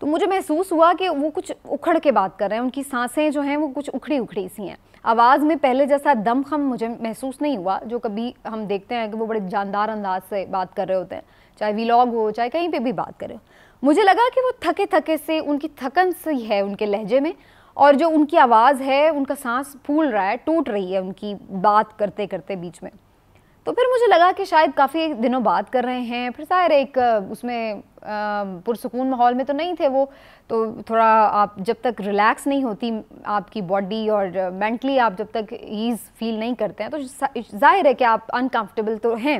تو مجھے محسوس ہوا کہ وہ کچھ اکھڑ کے بات کر رہے ہیں، ان کی سانسیں جو ہیں وہ کچھ اکھڑی اکھڑی سی ہیں، آواز میں پہلے جیسا دم خم مجھے محسوس نہیں ہوا جو کبھی ہم دیکھتے ہیں کہ وہ بڑے جاندار انداز سے بات کر رہے ہوتے ہیں، چاہے ویلاگ ہو چاہے کہیں پہ بھی بات کرے. مجھے لگا کہ وہ تھکے تھکے سے، ان کی تھکن سی ہے ان کے لہجے میں، اور جو ان کی آواز ہے ان کا سانس پھول رہا ہے، ٹوٹ رہی ہے ان کی بات کرتے کرتے بیچ میں. تو پھر مجھے لگا کہ شاید کافی دنوں بات کر رہے ہیں، پھر ظاہر ایک اس میں پرسکون ماحول میں تو نہیں تھے وہ، تو تھوڑا آپ جب تک ریلیکس نہیں ہوتی آپ کی باڈی اور مینٹلی آپ جب تک ایز فیل نہیں کرتے ہیں تو ظاہر ہے کہ آپ انکمفرٹیبل تو ہیں،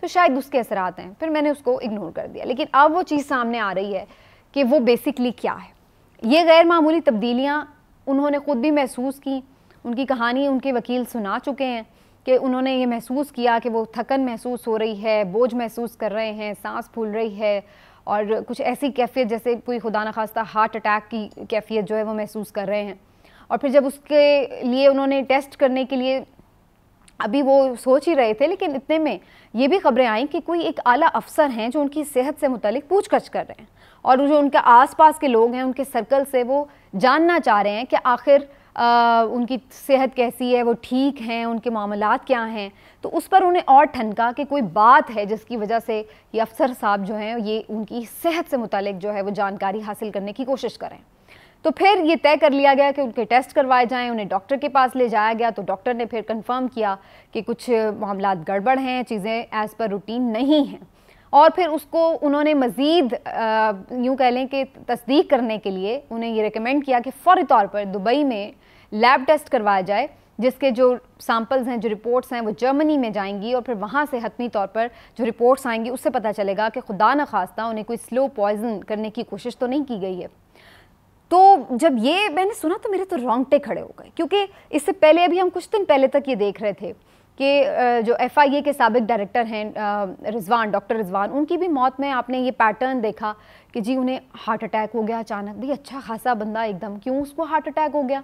تو شاید اس کے اثرات ہیں. پھر میں نے اس کو اگنور کر دیا. لیکن اب وہ چیز سامنے آ رہی ہے کہ وہ بیسکلی کیا ہے. یہ غیر معمولی تبدیلیاں انہوں نے خود بھی محسوس کی، ان کی کہانی ان کے وکیل سنا چکے ہیں کہ انہوں نے یہ محسوس کیا کہ وہ تھکن محسوس ہو رہی ہے، بوجھ محسوس کر رہے ہیں، سانس پھول رہی ہے، اور کچھ ایسی کیفیت جیسے کوئی خدا نخواستہ ہارٹ اٹیک کی کیفیت جو ہے وہ محسوس کر رہے ہیں. اور پھر جب اس کے لیے انہوں نے ٹیسٹ کرنے کے لیے ابھی وہ سوچ ہی رہے تھے، لیکن اتنے میں یہ بھی خبریں آئیں کہ کوئی ایک اعلیٰ افسر ہیں جو ان کی صحت سے متعلق پوچھ گچھ کر رہے ہیں، اور جو ان کے آس پاس کے لوگ ہیں ان کے سرکل سے وہ جاننا چاہ رہے ہیں کہ آخر ان کی صحت کیسی ہے، وہ ٹھیک ہیں، ان کے معاملات کیا ہیں. تو اس پر انہیں اور ٹھنکا کہ کوئی بات ہے جس کی وجہ سے یہ افسر صاحب جو ہیں یہ ان کی صحت سے متعلق جو ہے وہ جانکاری حاصل کرنے کی کوشش کریں. تو پھر یہ طے کر لیا گیا کہ ان کے ٹیسٹ کروائے جائیں، انہیں ڈاکٹر کے پاس لے جایا گیا. تو ڈاکٹر نے پھر کنفرم کیا کہ کچھ معاملات گڑبڑ ہیں، چیزیں ایز پر روٹین نہیں ہیں. اور پھر اس کو انہوں نے مزید یوں کہہ لیں کہ تصدیق کرنے کے لیے انہیں یہ ریکمینڈ کیا کہ فوری طور پر دبئی میں لیب ٹیسٹ کروایا جائے، جس کے جو سیمپلز ہیں، جو رپورٹس ہیں وہ جرمنی میں جائیں گی، اور پھر وہاں سے حتمی طور پر جو رپورٹس آئیں گی اس سے پتہ چلے گا کہ خدا نخواستہ انہیں کوئی سلو پوائزن کرنے کی کوشش تو نہیں کی گئی ہے. تو جب یہ میں نے سنا تو میرے تو رونگٹے کھڑے ہو گئے، کیونکہ اس سے پہلے ابھی ہم کچھ دن پہلے تک یہ دیکھ رہے تھے کہ جو FIA کے سابق ڈائریکٹر ہیں رضوان، ڈاکٹر رضوان، ان کی بھی موت میں آپ نے یہ پیٹرن دیکھا کہ جی انہیں ہارٹ اٹیک ہو گیا اچانک. بھئی اچھا خاصا بندہ ایک دم کیوں اس کو ہارٹ اٹیک ہو گیا؟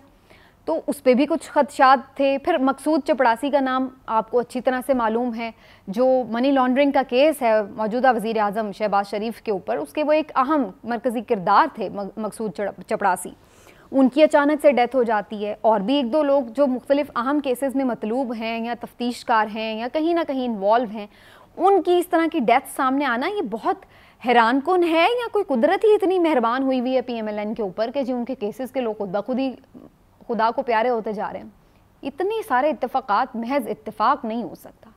تو اس پہ بھی کچھ خدشات تھے. پھر مقصود چپڑاسی کا نام آپ کو اچھی طرح سے معلوم ہے، جو منی لانڈرنگ کا کیس ہے موجودہ وزیر اعظم شہباز شریف کے اوپر، اس کے وہ ایک اہم مرکزی کردار تھے مقصود چپڑاسی. ان کی اچانک سے ڈیتھ ہو جاتی ہے. اور بھی ایک دو لوگ جو مختلف اہم کیسز میں مطلوب ہیں یا تفتیش کار ہیں یا کہیں نہ کہیں انوالو ہیں، ان کی اس طرح کی ڈیتھ سامنے آنا یہ بہت حیران کن ہے، یا کوئی قدرت ہی اتنی مہربان ہوئی ہوئی ہے PMLN کے اوپر کہ جی ان کے کیسز کے لوگ خود بخود ہی خدا کو پیارے ہوتے جا رہے ہیں. اتنے سارے اتفاقات محض اتفاق نہیں ہو سکتا.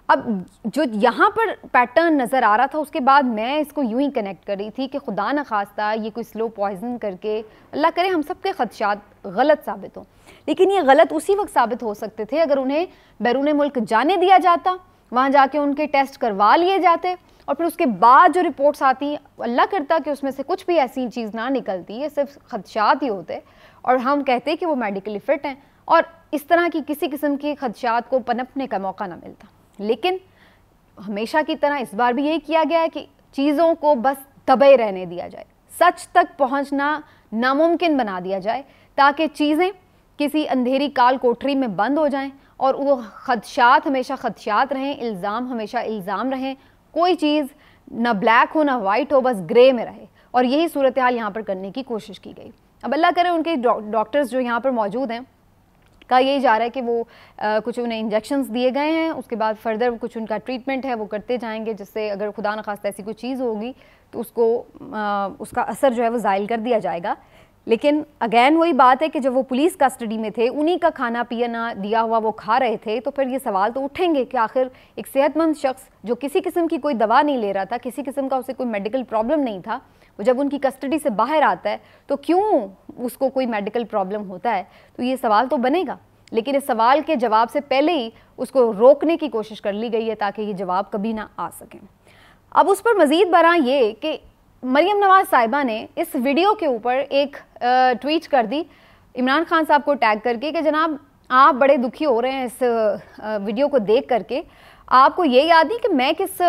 اب جو یہاں پر پیٹرن نظر آ رہا تھا اس کے بعد میں اس کو یوں ہی کنیکٹ کر رہی تھی کہ خدا نخواستہ یہ کوئی سلو پوائزن کر کے، اللہ کرے ہم سب کے خدشات غلط ثابت ہوں، لیکن یہ غلط اسی وقت ثابت ہو سکتے تھے اگر انہیں بیرون ملک جانے دیا جاتا، وہاں جا کے ان کے ٹیسٹ کروا لیے جاتے، اور پھر اس کے بعد جو رپورٹس آتی، اللہ کرتا کہ اس میں سے کچھ بھی ایسی چیز نہ نکلتی، یہ صرف خدشات ہی ہوتے اور ہم کہتے کہ وہ میڈیکلی فٹ ہیں، اور اس طرح کی کسی قسم کی خدشات کو پنپنے کا موقع نہ ملتا. لیکن ہمیشہ کی طرح اس بار بھی یہی کیا گیا ہے کہ چیزوں کو بس دبے رہنے دیا جائے، سچ تک پہنچنا ناممکن بنا دیا جائے، تاکہ چیزیں کسی اندھیری کال کوٹری میں بند ہو جائیں اور وہ خدشات ہمیشہ خدشات رہیں، الزام ہمیشہ الزام رہیں، کوئی چیز نہ بلیک ہو نہ وائٹ ہو، بس گرے میں رہے. اور یہی صورتحال یہاں پر کرنے کی کوشش کی گئی. اب اللہ کرے ان کے ڈاکٹرز جو یہاں پر موجود ہیں کا یہی جا رہا ہے کہ وہ کچھ انہیں انجیکشنز دیے گئے ہیں، اس کے بعد فردر کچھ ان کا ٹریٹمنٹ ہے وہ کرتے جائیں گے، جس سے اگر خدا نخواستہ ایسی کوئی چیز ہوگی تو اس کا اثر جو ہے وہ زائل کر دیا جائے گا. لیکن اگین وہی بات ہے کہ جب وہ پولیس کسٹڈی میں تھے، انہی کا کھانا پینا دیا ہوا وہ کھا رہے تھے، تو پھر یہ سوال تو اٹھیں گے کہ آخر ایک صحت مند شخص جو کسی قسم کی کوئی دوا نہیں لے رہا تھا، کسی قسم کا اسے کوئی میڈیکل پرابلم نہیں تھا، وہ جب ان کی کسٹڈی سے باہر آتا ہے تو کیوں اس کو کوئی میڈیکل پرابلم ہوتا ہے؟ تو یہ سوال تو بنے گا. لیکن اس سوال کے جواب سے پہلے ہی اس کو روکنے کی کوشش کر لی گئی ہے تاکہ یہ جواب کبھی نہ آ سکیں. اب اس پر مزید برآں یہ کہ مریم نواز صاحبہ نے اس ویڈیو کے اوپر ایک ٹویٹ کر دی عمران خان صاحب کو ٹیگ کر کے کہ جناب آپ بڑے دکھی ہو رہے ہیں اس ویڈیو کو دیکھ کر کے، آپ کو یہ یاد نہیں کہ میں کس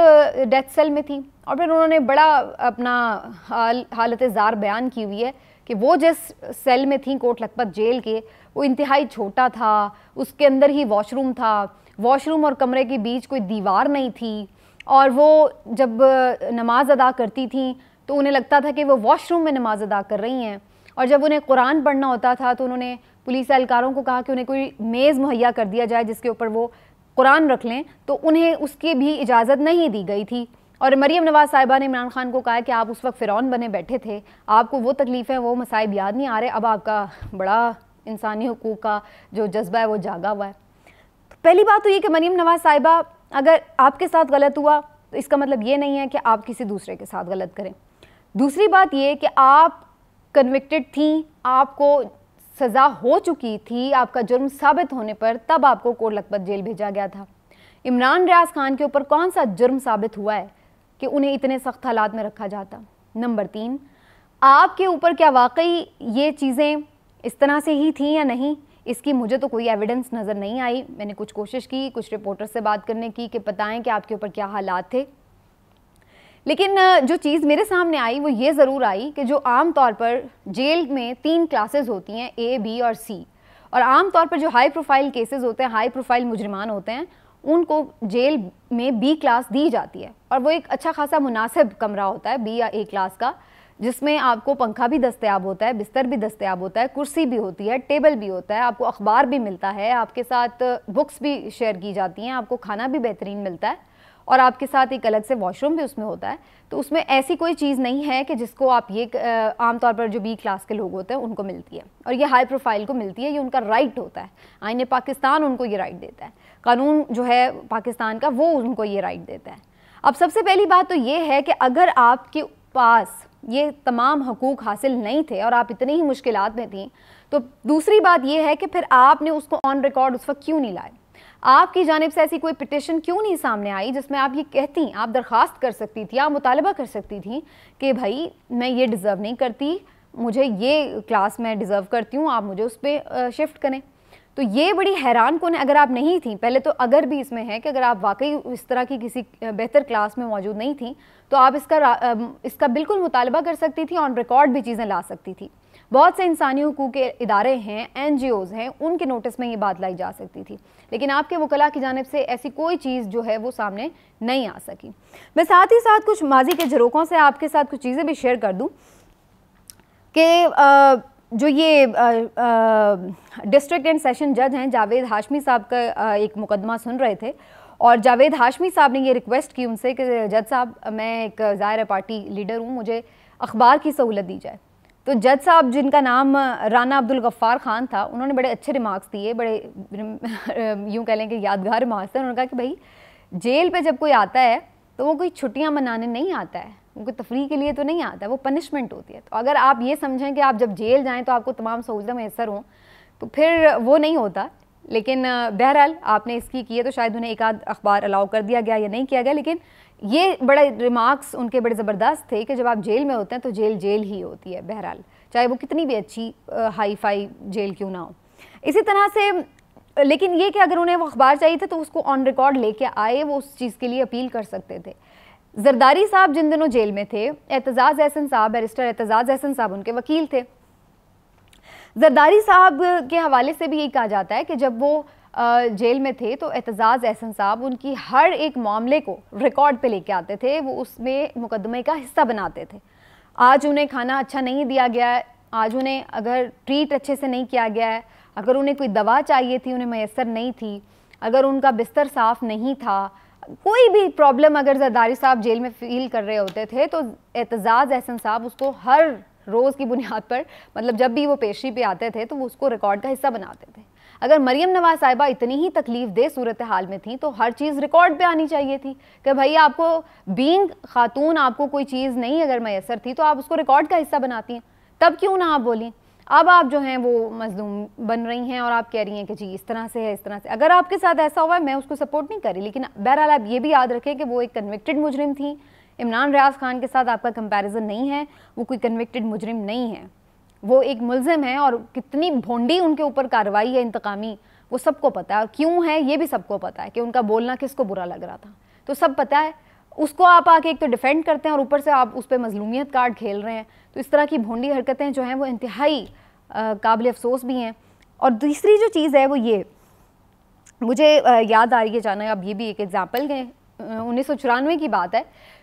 ڈیتھ سیل میں تھی؟ اور پھر انہوں نے بڑا اپنا حالت زار بیان کی ہوئی ہے کہ وہ جس سیل میں تھیں کوٹ لکھپت جیل کے، وہ انتہائی چھوٹا تھا، اس کے اندر ہی واش روم تھا، واش روم اور کمرے کے بیچ کوئی دیوار نہیں تھی، اور وہ جب نماز ادا کرتی تھیں تو انہیں لگتا تھا کہ وہ واش روم میں نماز ادا کر رہی ہیں، اور جب انہیں قرآن پڑھنا ہوتا تھا تو انہوں نے پولیس اہلکاروں کو کہا کہ انہیں کوئی میز مہیا کر دیا جائے جس کے اوپر وہ قرآن رکھ لیں، تو انہیں اس کی بھی اجازت نہیں دی گئی تھی۔ اور مریم نواز صاحبہ نے عمران خان کو کہا کہ آپ اس وقت فرعون بنے بیٹھے تھے، آپ کو وہ تکلیفیں وہ مصائب یاد نہیں آ رہے، اب آپ کا بڑا انسانی حقوق کا جو جذبہ ہے وہ جاگا ہوا ہے۔ تو پہلی بات تو یہ کہ مریم نواز صاحبہ اگر آپ کے ساتھ غلط ہوا تو اس کا مطلب یہ نہیں ہے کہ آپ کسی دوسرے کے ساتھ غلط کریں۔ دوسری بات یہ کہ آپ کنوکٹڈ تھیں، آپ کو سزا ہو چکی تھی، آپ کا جرم ثابت ہونے پر تب آپ کو کوٹ لکھپت جیل بھیجا گیا تھا۔ عمران ریاض خان کے اوپر کون سا جرم ثابت ہوا ہے کہ انہیں اتنے سخت حالات میں رکھا جاتا؟ نمبر 3، آپ کے اوپر کیا واقعی یہ چیزیں اس طرح سے ہی تھیں یا نہیں؟ اس کی مجھے تو کوئی ایویڈنس نظر نہیں آئی۔ میں نے کچھ کوشش کی کچھ رپورٹر سے بات کرنے کی کہ بتائیں کہ آپ کے اوپر کیا حالات تھے، لیکن جو چیز میرے سامنے آئی وہ یہ ضرور آئی کہ جو عام طور پر جیل میں 3 کلاسز ہوتی ہیں، A، B اور C، اور عام طور پر جو ہائی پروفائل کیسز ہوتے ہیں، ہائی پروفائل مجرمان ہوتے ہیں، ان کو جیل میں B کلاس دی جاتی ہے، اور وہ ایک اچھا خاصا مناسب کمرہ ہوتا ہے B یا A کلاس کا، جس میں آپ کو پنکھا بھی دستیاب ہوتا ہے، بستر بھی دستیاب ہوتا ہے، کرسی بھی ہوتی ہے، ٹیبل بھی ہوتا ہے، آپ کو اخبار بھی ملتا ہے، آپ کے ساتھ بکس بھی شیئر کی جاتی ہیں، آپ کو کھانا بھی بہترین ملتا ہے، اور آپ کے ساتھ ایک الگ سے واش روم بھی اس میں ہوتا ہے۔ تو اس میں ایسی کوئی چیز نہیں ہے کہ جس کو آپ یہ عام طور پر جو B کلاس کے لوگ ہوتے ہیں ان کو ملتی ہے، اور یہ ہائی پروفائل کو ملتی ہے، یہ ان کا رائٹ ہوتا ہے۔ آئین پاکستان ان کو یہ رائٹ دیتا ہے، قانون جو ہے پاکستان کا وہ ان کو یہ رائٹ دیتا ہے۔ اب سب سے پہلی بات تو یہ ہے کہ اگر آپ کے پاس یہ تمام حقوق حاصل نہیں تھے اور آپ اتنی ہی مشکلات میں تھیں، تو دوسری بات یہ ہے کہ پھر آپ نے اس کو آن ریکارڈ اس وقت کیوں نہیں لائے؟ آپ کی جانب سے ایسی کوئی پٹیشن کیوں نہیں سامنے آئی جس میں آپ یہ کہتی، آپ درخواست کر سکتی تھی، آپ مطالبہ کر سکتی تھیں کہ بھائی میں یہ ڈیزرو نہیں کرتی، مجھے یہ کلاس میں ڈیزرو کرتی ہوں، آپ مجھے اس پہ شفٹ کریں۔ تو یہ بڑی حیران کن ہے اگر آپ نہیں تھیں پہلے تو، اگر بھی اس میں ہے کہ اگر آپ واقعی اس طرح کی کسی بہتر کلاس میں موجود نہیں تھیں تو آپ اس کا بالکل مطالبہ کر سکتی تھی، آن ریکارڈ بھی چیزیں لا سکتی تھی۔ بہت سے انسانی حقوق کے ادارے ہیں، NGOs ہیں، ان کے نوٹس میں یہ بات لائی جا سکتی تھی، لیکن آپ کے وکلاء کی جانب سے ایسی کوئی چیز جو ہے وہ سامنے نہیں آ سکی۔ میں ساتھ ہی ساتھ کچھ ماضی کے جھروکوں سے آپ کے ساتھ کچھ چیزیں بھی شیئر کر دوں کہ جو یہ ڈسٹرکٹ اینڈ سیشن جج ہیں جاوید ہاشمی صاحب کا ایک مقدمہ سن رہے تھے، اور جاوید ہاشمی صاحب نے یہ ریکویسٹ کی ان سے کہ جج صاحب میں ایک ظاہر پارٹی لیڈر ہوں، مجھے اخبار کی سہولت دی جائے۔ تو جج صاحب جن کا نام رانا عبدالغفار خان تھا، انہوں نے بڑے اچھے ریمارکس دیے، بڑے یوں کہہ لیں کہ یادگار ریمارکس تھے۔ انہوں نے کہا کہ بھائی جیل پہ جب کوئی آتا ہے تو وہ کوئی چھٹیاں منانے نہیں آتا ہے، وہ کوئی تفریح کے لیے تو نہیں آتا ہے، وہ پنشمنٹ ہوتی ہے۔ تو اگر آپ یہ سمجھیں کہ آپ جب جیل جائیں تو آپ کو تمام سہولتیں میسر ہوں تو پھر وہ نہیں ہوتا۔ لیکن بہرحال آپ نے اس کی ہے تو شاید انہیں ایک آدھ اخبار الاؤ کر دیا گیا یا نہیں کیا گیا، لیکن یہ بڑے ریمارکس ان کے بڑے زبردست تھے کہ جب آپ جیل میں ہوتے ہیں تو جیل جیل ہی ہوتی ہے، بہرحال چاہے وہ کتنی بھی اچھی ہائی فائی جیل کیوں نہ ہو۔ اسی طرح سے لیکن یہ کہ اگر انہیں وہ اخبار چاہیے تھے تو اس کو آن ریکارڈ لے کے آئے، وہ اس چیز کے لیے اپیل کر سکتے تھے۔ زرداری صاحب جن دنوں جیل میں تھے، اعتزاز احسن صاحب، بیرسٹر اعتزاز احسن صاحب ان کے وکیل تھے۔ زرداری صاحب کے حوالے سے بھی یہ کہا جاتا ہے کہ جب وہ جیل میں تھے تو اعتزاز احسن صاحب ان کی ہر ایک معاملے کو ریکارڈ پہ لے کے آتے تھے، وہ اس میں مقدمے کا حصہ بناتے تھے۔ آج انہیں کھانا اچھا نہیں دیا گیا ہے، آج انہیں اگر ٹریٹ اچھے سے نہیں کیا گیا ہے، اگر انہیں کوئی دوا چاہیے تھی انہیں میسر نہیں تھی، اگر ان کا بستر صاف نہیں تھا، کوئی بھی پرابلم اگر زرداری صاحب جیل میں فیل کر رہے ہوتے تھے تو اعتزاز احسن صاحب اس کو ہر روز کی بنیاد پر، مطلب جب بھی وہ پیشی پہ آتے تھے تو وہ اس کو ریکارڈ کا حصہ بناتے تھے۔ اگر مریم نواز صاحبہ اتنی ہی تکلیف دہ صورتحال میں تھیں تو ہر چیز ریکارڈ پہ آنی چاہیے تھی کہ بھائی آپ کو بینگ خاتون آپ کو کوئی چیز نہیں اگر میسر تھی تو آپ اس کو ریکارڈ کا حصہ بناتی ہیں، تب کیوں نہ آپ بولیں؟ اب آپ جو ہیں وہ مظلوم بن رہی ہیں اور آپ کہہ رہی ہیں کہ جی اس طرح سے ہے، اس طرح سے۔ اگر آپ کے ساتھ ایسا ہوا ہے میں اس کو سپورٹ نہیں کر رہی، لیکن بہرحال آپ یہ بھی یاد رکھیں کہ وہ ایک کنوکٹڈ مجرم تھیں۔ عمران ریاض خان کے ساتھ آپ کا کمپیریزن نہیں ہے، وہ کوئی کنوکٹڈ مجرم نہیں ہے، وہ ایک ملزم ہے، اور کتنی بھونڈی ان کے اوپر کارروائی ہے انتقامی وہ سب کو پتہ ہے، اور کیوں ہے یہ بھی سب کو پتہ ہے کہ ان کا بولنا کس کو برا لگ رہا تھا، تو سب پتہ ہے۔ اس کو آپ آ کے ایک تو ڈیفینڈ کرتے ہیں اور اوپر سے آپ اس پہ مظلومیت کارڈ کھیل رہے ہیں، تو اس طرح کی بھونڈی حرکتیں جو ہیں وہ انتہائی قابل افسوس بھی ہیں۔ اور دوسری جو چیز ہے وہ یہ مجھے یاد آ رہی ہے جانا، اب یہ بھی ایک ایگزامپل ہے، 1994 کی بات ہے